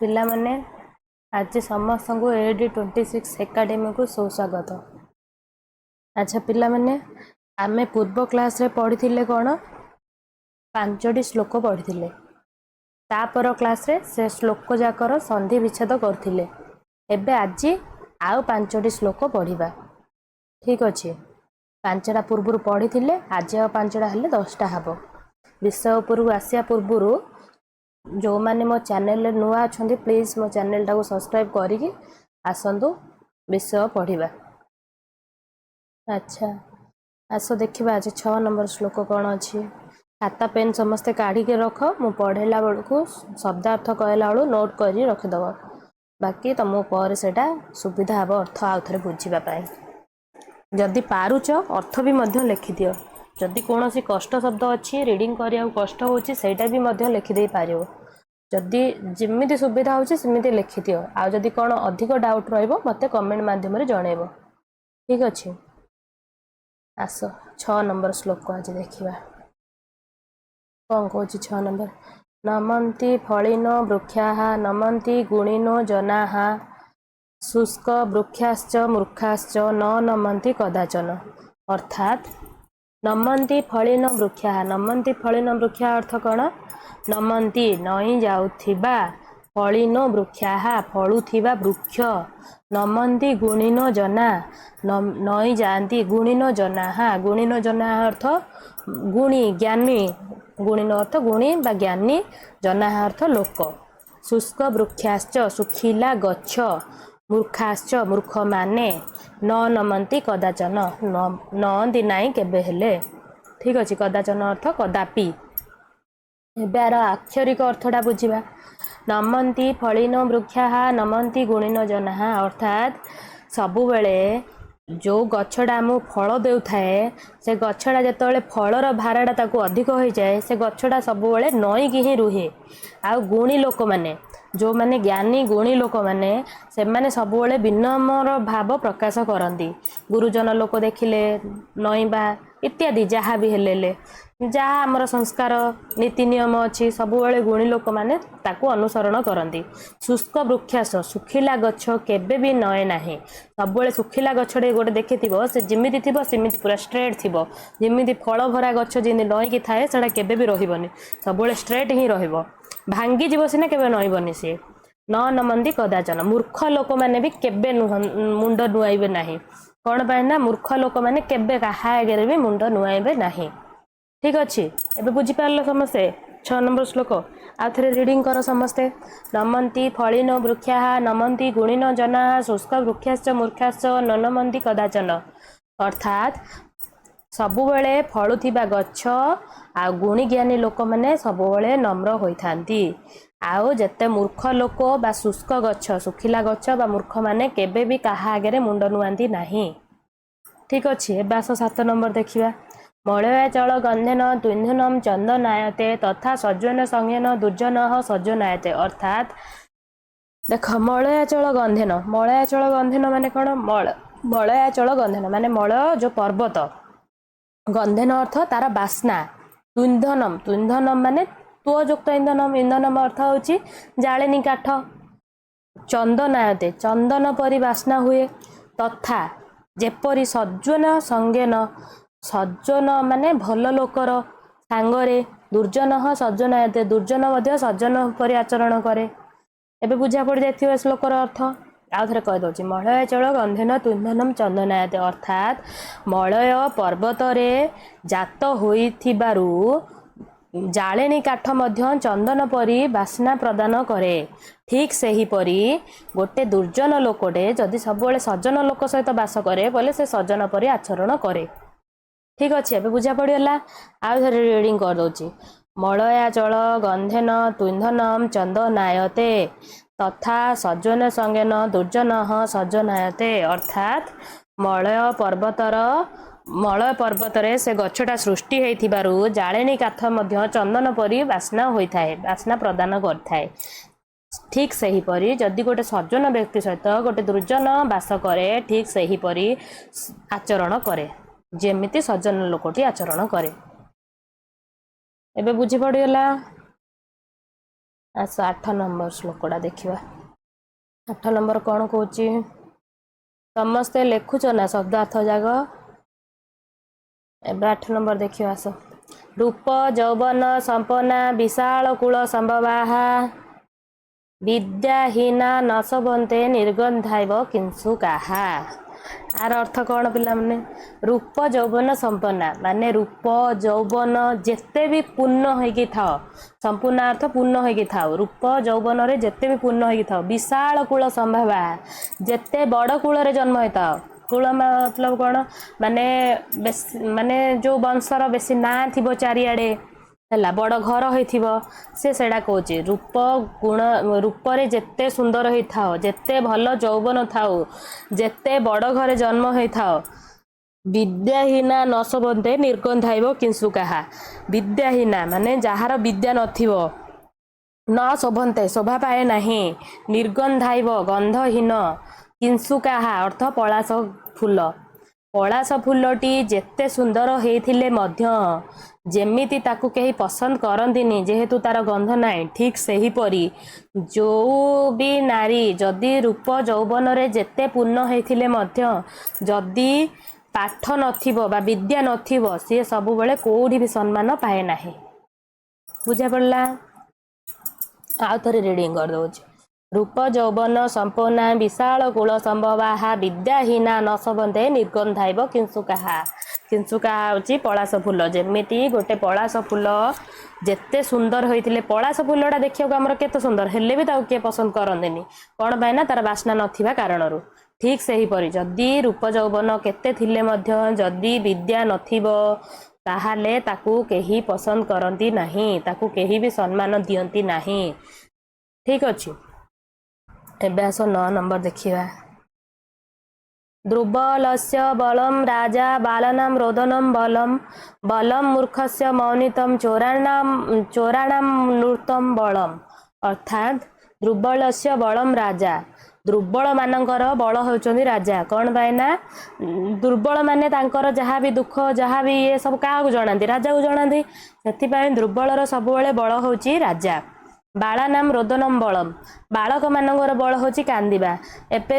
पिला माने आज समस्त को AD26 एकेडमी को सुस्वागत। अच्छा पिला माने आमे पूर्व क्लास रे पढ़ी कौन 5टी श्लोक पढ़ी तापर क्लास रे से श्लोक जाकर संधि विच्छेद करथिले। एबे आज आउ 5टी श्लोक पढ़िबा। ठीक अच्छे 5टा पूर्व पढ़ी आज आ 5टा हेले 10टा हबो। विषय उपरକୁ आसिया पूर्व जो माने मो चैनल नुआ अच्छा प्लीज मो चैनल टाको सब्सक्राइब करिकी आसंतु विषय पढ़िबा। अच्छा आस देखिबा आज 6 नंबर श्लोक कौन अच्छी। खाता पेन समस्ते काढ़ी के रख मु पढ़ेला बेलू शब्दार्थ कहला बेलू नोट करी रखिदब बाकी तुम पर सेटा सुविधा हम अर्थ आउ थे बुझापी। जदि पारुच अर्थ भी मध्य लिखिदियो। जदि कौन सी कष्ट शब्द अच्छी रीडिंग करिया कष्ट होची सेटा भी मध्य लिखिदे पारियो। जदि जिमिति सुविधा होची सिमिति लिखिदियो। आ जदि कौन अधिक डाउट रहिबो मते कमेंट माध्यम रे जणैबो। ठीक अच्छे आस 6 नंबर श्लोक को आज देखिबा कौन कहूँ। 6 नंबर नमन्ति फलिनो वृक्षाः नमन्ति गुणिनो जनाः शुष्क वृक्षाश्च मूर्खाश्च न नमन्ति कदाचन। अर्थात नमन्ति फलिनो वृक्षाः नमन्ति फलिनो वृक्षा अर्थ कौन नमन्ति नई जाउथिबा फलिनो वृक्षाः फलुथिबा वृक्ष नमन्ति गुणिनो जना नई जाती गुणिनो जनाः गुणिनो जनाः अर्थ गुणी ज्ञानी गुणिनो अर्थ गुणी बा ज्ञानी जनाः अर्थ लोक शुष्क वृक्षाश्च सुखिला गच्छ मूर्खाश्च मूर्ख माने न नमन्ति कदाचन नदी नाई केबे हेले। ठीक अच्छे कदाचन अर्थ कदापि। एबार आक्षरिक अर्थटा बुझिबा। नमन्ति फलिनो वृक्षाः नमन्ति गुणिनो जनाः अर्थात सबुबेले जो गछटा आमु फल देउथाए से गछटा जेतबेले फलर भाराटा ताकू अधिक हो जाए से गछटा सबुबेले नईकी ही रुहे। आ गुणी लोक माने जो माने ज्ञानी गुणी लोक माने से माने सबुबेले विनम्र भाव प्रकाश करती। गुरुजन लोक देखिले नईबा इत्यादि जहाँ भी हेले जहाँ आमर संस्कार नीति नियम अच्छी सबुबेले गुणी लोक माने ताकू अनुसरण करती। शुष्क वृक्षास सुखिला गछ केबे भी नए नाही। सबुबेले सुखिला गछटे गोटे देखिथिबो से जिमिति थिबो सिमिति पूरा स्ट्रेट थिबो। जिमिति फल भरा गछ जिनि नईकी थाए सेटा केबे भी रहिबनी सबुबेले स्ट्रेट ही रहिबो। भांगी जीव सिना केबे नईबनी से न नमन्ति कदाचन। मूर्ख लोक माने भी केबे मुंड नुआइबे नाही। कौन पाए ना मूर्ख लोक माने केबे काहा आगे भी मुंड नुआइबे नाही। ठीक अच्छे एबे बुझी पारल समस्ते 6 नंबर श्लोक आ थरे रीडिंग कर समस्ते। नमन्ति फलिनो वृक्षाः नमन्ति गुणिनो जनाः शुष्क वृक्षाश्च मूर्खाश्च न नमन्ति कदाचन। अर्थात सबुबेले फलुथिबा गछ आ गुणी ज्ञानी लोक माने सबुबेले नम्र होइथांती। आउ जेते मूर्ख लोक बा शुष्क गछ सुखिला गछ बा मूर्ख माने केबे भी काहा आगे मुंड नुआंती नाही। ठीक अच्छे एबे आस 7 नंबर देखिबा। मलयाचल गंधेन द्विन्धुनम चंदनायते तथा सज्जन संज्ञेन दुर्जनः सज्जनायते। अर्थात देख मलयाचल गंधेन माने कौन मलयाचल गंधेन माने मल जो पर्वत गंधेन अर्थ तार बास्ना द्विन्धनम माने तुअयुक्त इंधनम अर्थ होची जालेनी काठ चंदनायते चंदन परी बास्ना हुए तथा जेपरी सज्जन संज्ञेन सज्जन माने भल लोकर सांगरे दुर्जन सज्जनायते दुर्जन मध्य सज्जन परि आचरण करे। एबे बुझा पड़ जाइथिबा श्लोकर अर्थ आउ थरे कहि दउची। मलयाचल गंधेन तुंधनम चंदनायते अर्थात मलय पर्वत रे जात होइथिबारु जालेनी काठ मध्य चंदन परी बास्ना प्रदान करे। ठीक सही परी गोटे दुर्जन लोकटे जदि सबुबेले सज्जन लोक सहित बास करे बोले से सज्जन परी आचरण करे। ठीक अच्छे एबे बुझा पड़गला आउ थरे रीडिंग कर दउची। मलयाचल गंधेन तुंधनम चंदनायते तथा सज्जन संज्ञेन दुर्जनः सज्जनायते। अर्थात मलय पर्वतर से गछटा सृष्टि होइथिबारु जालेनी काठ मध्य चंदन परी बास्ना होइथाए बास्ना प्रदान करथाए। ठीक सही परी जदि गोटे सज्जन व्यक्ति सहित गोटे दुर्जन बास करे ठीक सही परी आचरण करे जेमिति सज्जन लोकटी आचरण करे। एबे बुझी पड़गला। आस 8 नंबर श्लोकटा देखिबा 8 नंबर कौन कहूची समस्ते लिखुच ना शब्दार्थ जाग एबे 8 नंबर देखियो आस रूप यौवन संपन्ना विशाल कूल संभवाहा विद्याहीना न सबन्ते निर्गंधाइब किंसु काहा आर अर्थ कौन पिला माने रूप यौवन संपन्ना माने रूप यौवन जेते भी पूर्ण होगी थाओ संपूर्ण अर्थ पूर्ण होगी थाओ रूप यौवन रे जेते भी पूर्ण होगी थाओ विशाल कूल संभवा जेते बड़ कूल रे जन्म होता कूल मतलब कौन माने जो वंशर बेसी ना थी चारिआडे है बड़ घर हो सेड़ा कौचे रूप गुण रूप रे जेते सुंदर होई थाओ जेते भल यौवन थाओ जेते बड़ घरे जन्म होई थाओ विद्याहीना न सबन्ते निर्गंधाइब किंसु काहा विद्याहीना माने जहार विद्या नथिबो न शोभन्ते शोभा पाए नाही निर्गंधाइब गंधहीन किंसु काहा अर्थ पलाश फूल पलाश फूलटी जेते सुंदर होइथिले मध्य जेमिति ताकू कहीं पसंद करंतिनी जेहेतु तार गंध नाई ठीक सही परी जो भी नारी जदि रूप यौवन रे जेते पूर्ण होइथिले मध्य जदि पाठ नथिबो बा विद्या नथिबो सी सब बेले कोठी भी सम्मान पाए नाही बुझा पड़ला आउ थरे रीडिंग कर दउछि रूप यौवन संपन्ना विशाल कूल संभवाहा विद्याहीना न सबन्ते निर्गंधाइब किंसुका होची पलाश फूल जेमिति गोटे पलाश फूल जेते सुंदर होइथिले पलाश फूलटा देखियो हमर केते सुंदर हेले भी ताऊ के पसंद करंदेनी कोन बाय ना तार बासना नथिबा कारणरू ठीक सही परी जदि रूप यौवन केते थिले मध्य जदि विद्या नथिबो ताहाले ताकू केही पसंद करंती नाही ताकू केही भी सम्मान दियंती नाही ठीक अछि एबे आस 9 नंबर देखिबा दुर्बलस्य बलम राजा बालनाम रोदनम बलम मूर्खस्य मौनितम चोराणाम नृतम बलम अर्थात दुर्बलस्य बलम राजा दुर्बल मानकर बल होचंदी राजा कौन पाइना दुर्बल माने तांकर जहाँ भी दुख जहाँ भी ये सब क्या जनाती राजा को जनाती से दुर्बलर सब बल होची राजा बालानाम रोदनम बलम बालक मानकर बल होची कांदिबा एपे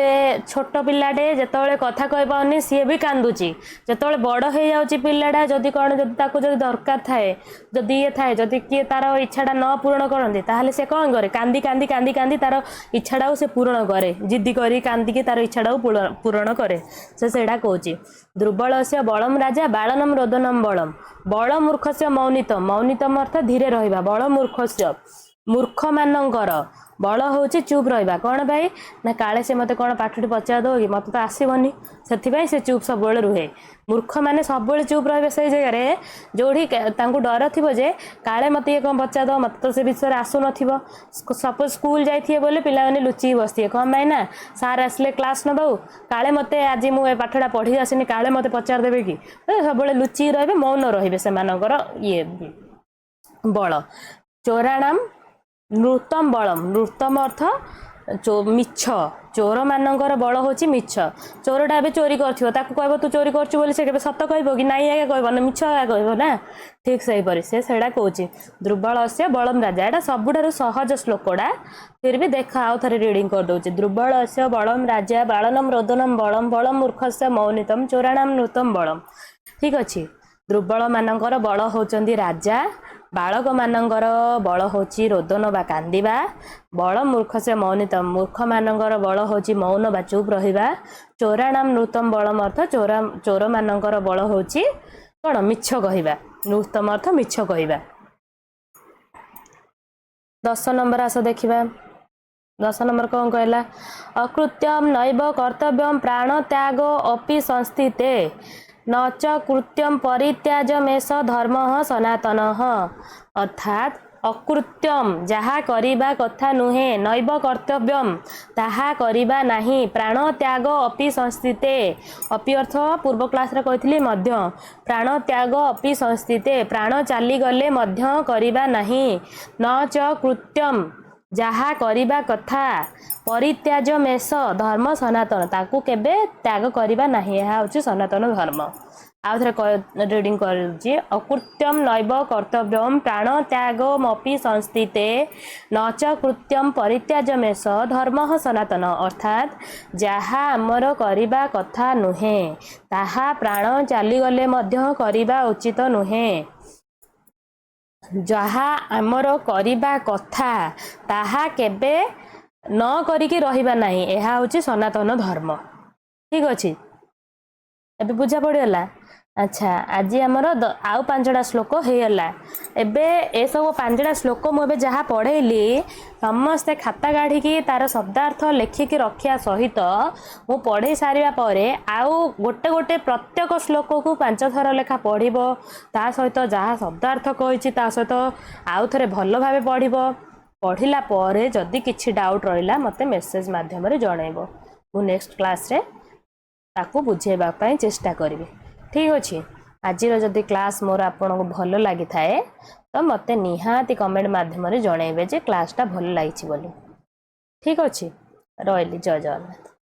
छोट पिलाटे जेतोले कथा कहि पाउनी सी भी कांदुची जेतोले बड़ हो जाउची पिलाटा जदि कोन जदि ताको जदि दरकार थाए जदि ये थाए जदि किए तार इच्छाटा न पूर्ण करंती ताहले से कोन करे कांदी कांदी कांदी कांदी तार इच्छाटा से पूर्ण करे जिद्दी करी कांदी की तार इच्छाटा पूर्ण करे से सेडा कहूची दुर्बलस्य बलम राजा बालनम रोदनम बलम बल मूर्खस्य मौनितम मौनितम अर्थ धीरे रहिबा बल मूर्खस्य मूर्ख मानकर बल होची चुप रहिबा कौन भाई ना काले से मते कौन पाठटी पचार दो कि मत तो आसबनी से चुप सब रुहे मूर्ख माने सब चुप रहे से जगह जोड़ी डर थी जे काले मत ये कौन पचार दो मत तो से विषय आसु न सपोज स्कूल जाइए बोले पिला लुचि बसती कौन भाई ना सार आसले क्लास न दो काले मत आज मुझे पाठटा पढ़ी आसनी काले मत पचार देवे कि सब लुचि रहे मौन रहे से ये बल चोराणाम नृतम बलम नृतम अर्थ मिछ चोर मानकर बल होची मिछ चोरटा ए चोरी कर तू चोरी कर सत कह कि नाई आगे कह ना मिछ आगे कह ना ठीक सही परी से कौची दुर्बल से बलम राजा एटा सबुठारु सहज श्लोकटा फिर भी देखा आउ थे रिडिंग कर दउची दुर्बल से बलम राजा बालनम रोदनम बलम बलम मूर्खस्य मौनितम चोराणाम नृतम बलम ठीक अच्छे दुर्बल मानकर बल होचंदी राजा बालक मानकर बल होची रोदन बा कांदिबा बल मूर्ख से मौनित मूर्ख मानकर बल होची मौन बा चुप रहिबा चोराणाम नृतम बलम अर्थ चोर मानकर बल होची कौन मिछ कहवा नृतम अर्थ मिछ कहवा 10 नंबर आस देखिबा 10 नंबर कौन कहला अकृत्यम नैव कर्तव्यम प्राण त्याग अपि संस्थिते न च कृत्यम परित्याजमेष धर्म सनातन अर्थात अकृत्यम जहा करिबा कथा नुहे नैव कर्तव्यम ताहा करिबा नाही प्राण त्याग अपि संस्थिते अपि अर्थ पूर्व क्लास रे कहितली मध्य प्राण त्याग अपि संस्थिते प्राण चाली गले मध्य करिबा नाही न च कृत्यम जहा करिबा कथा परित्याजमेष धर्म सनातन ताकू केबे त्याग करिबा नाही यह होची सनातन धर्म आउ थे रीडिंग कर अकृत्यम नैव कर्तव्यम प्राण त्यागमपि संस्थिते न च कृत्यम परित्याजमेष धर्म सनातन अर्थात जहा आमर करिबा कथा नुहे ताहा प्राण चलीगले मध्य करिबा उचित नुहे जहा आमर करिबा कथा ताहा केबे न करिकी रहिबा नाही एहा होची सनातन धर्म। ठीक अछि एबे बुझा पड़गला। अच्छा आज आमर आउ 5टा श्लोक होगला। एबे ए सब 5टा श्लोक मुझे जहाँ पढ़ेली समस्ते खाता काढ़ी तार शब्दार्थ लेखिकी रखिया सहित मु पढ़े सारिया परे आउ गोटे गोटे प्रत्येक श्लोक को 5 थर लेखा पढ़िबो ता सहित जहाँ शब्दार्थ कहिछि ता सहित आउ थरे भल भाबे पढ़िबो। पढ़िला परे जदि किछि डाउट रहिला मते मेसेज माध्यम रे जणाइबो मु नेक्स्ट क्लास रे ताकू बुझेबा पई चेष्टा करिबे। ठीक अछि आज जदि क्लास मोर आपन को भल लागि थाए तो मते निहाती कमेंट माध्यम रे जणाइबे जे क्लासटा भल लागिछि बोली। ठीक अछि रहिली जय जगन्नाथ।